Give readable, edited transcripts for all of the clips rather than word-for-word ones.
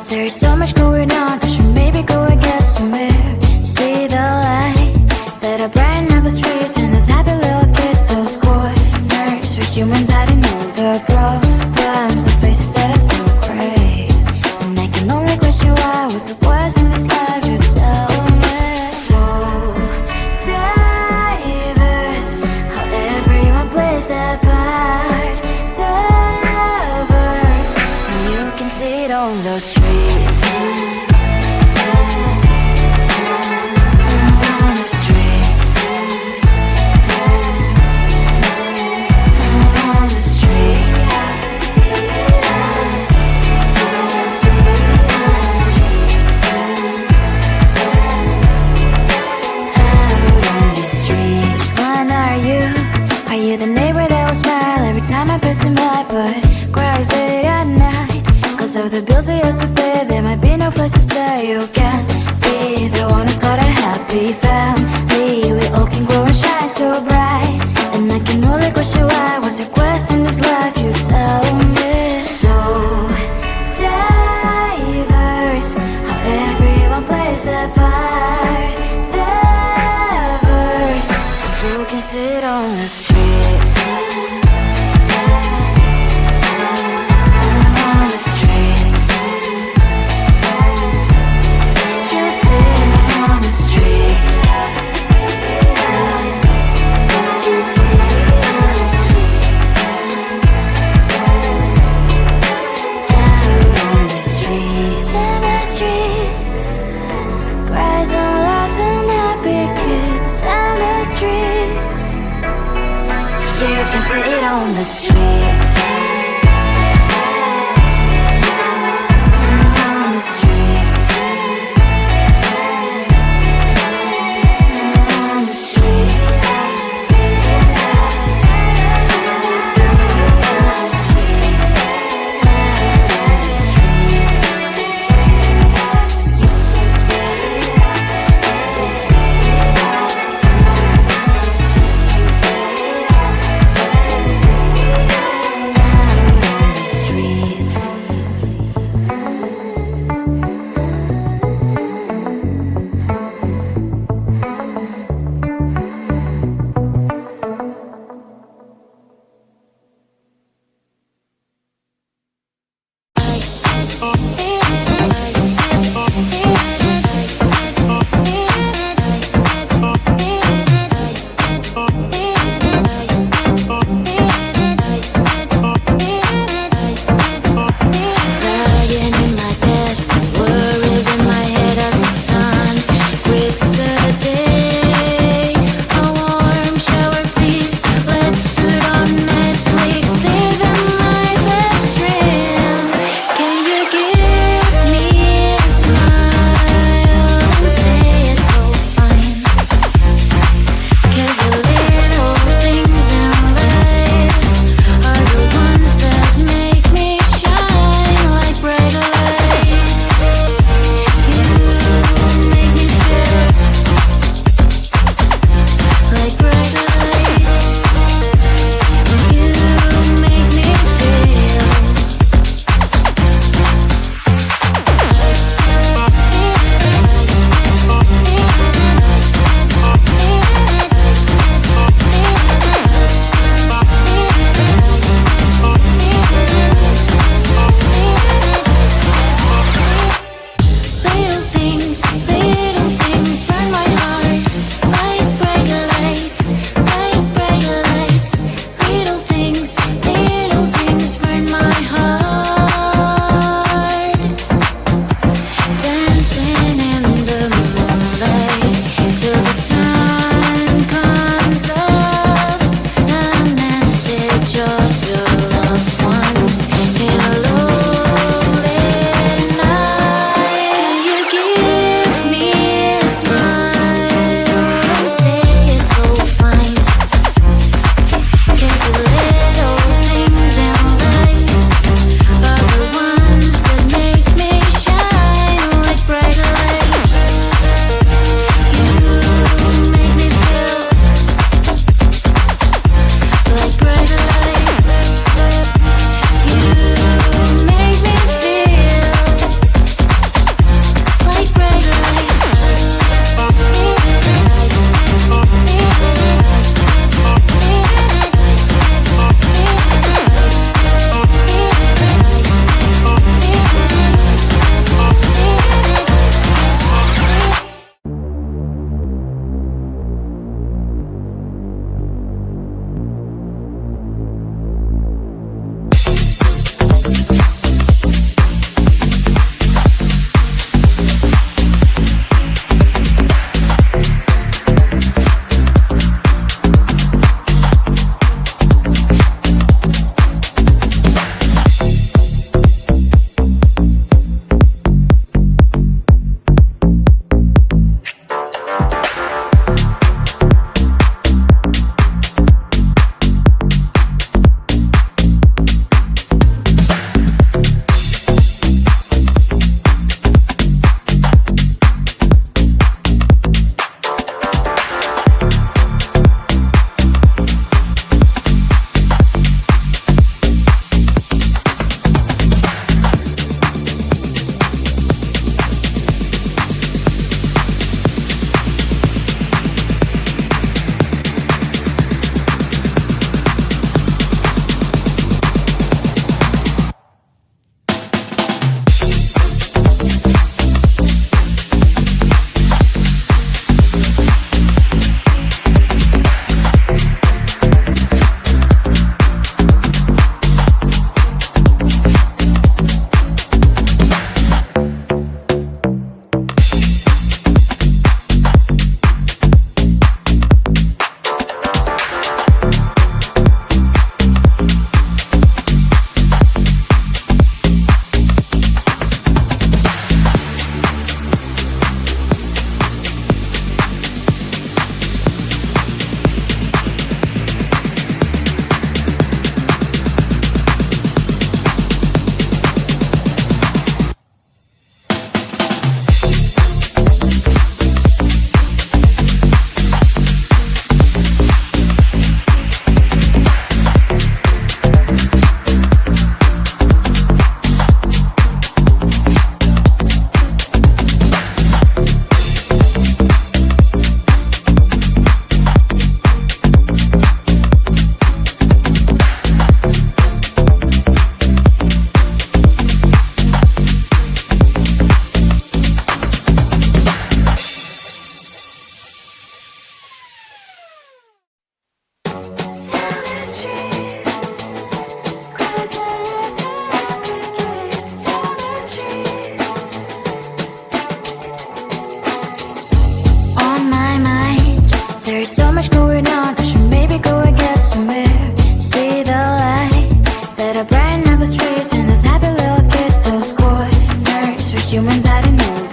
There's so much going on, I should maybe go and get somewhere. See the lights that are brighten up the streets, and those happy little kids, those corners where humans hiding all the problems, the faces that are so gray. And I can only question why, what's the worst in this life, you tell me. So diverse, how everyone plays their part. The verse, and you can see it on the streets. Time I pass by, but cries late at night. Cause of the bills I used to pay, there might be no place to stay. You can't be the one who's got a happy family. We all can glow and shine so bright. And I can only question why, what's your quest in this life, you tell me. So diverse, how everyone plays their part. The verse, you can sit on the streets. You can sit on the streets. On the streets. On the streets.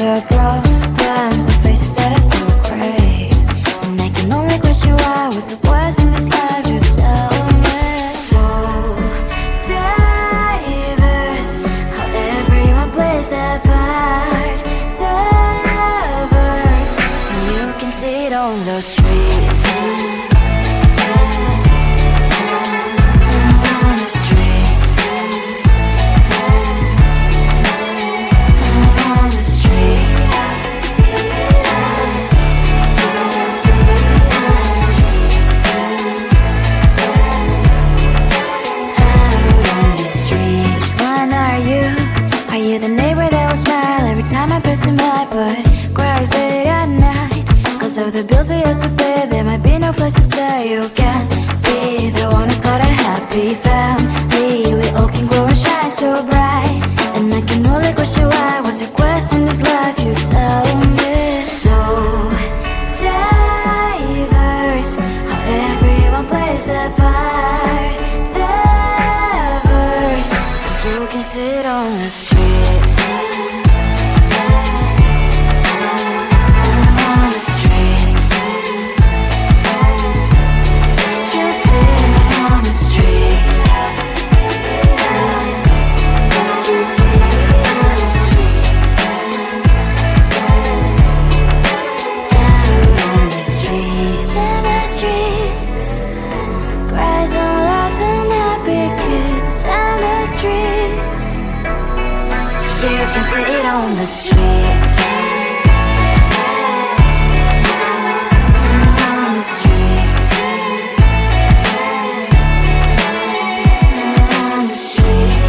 the problems, the faces that are so great. And I can only question why was it worse in this life, you tell me. So diverse, how everyone plays their part. The verse, and you can see it on the streets. On the streets. On the streets. Out on the streets. Which one are you? Are you the neighbor that will smile every time I pass him by, but cries late at night? Cause of the bills I used to pay, there might be no place to stay. You can't be the one who's got a happy family. We all can glow and shine so bright. And I can only question why was your quest in this life, you tell me. So diverse, how everyone plays their part. The verse, you can sit on the streets. On the streets. You sit on the streets. Out on the streets. In the streets. Cries and laughing happy kids. And the streets. You can sit on the streets. On the streets. On the streets.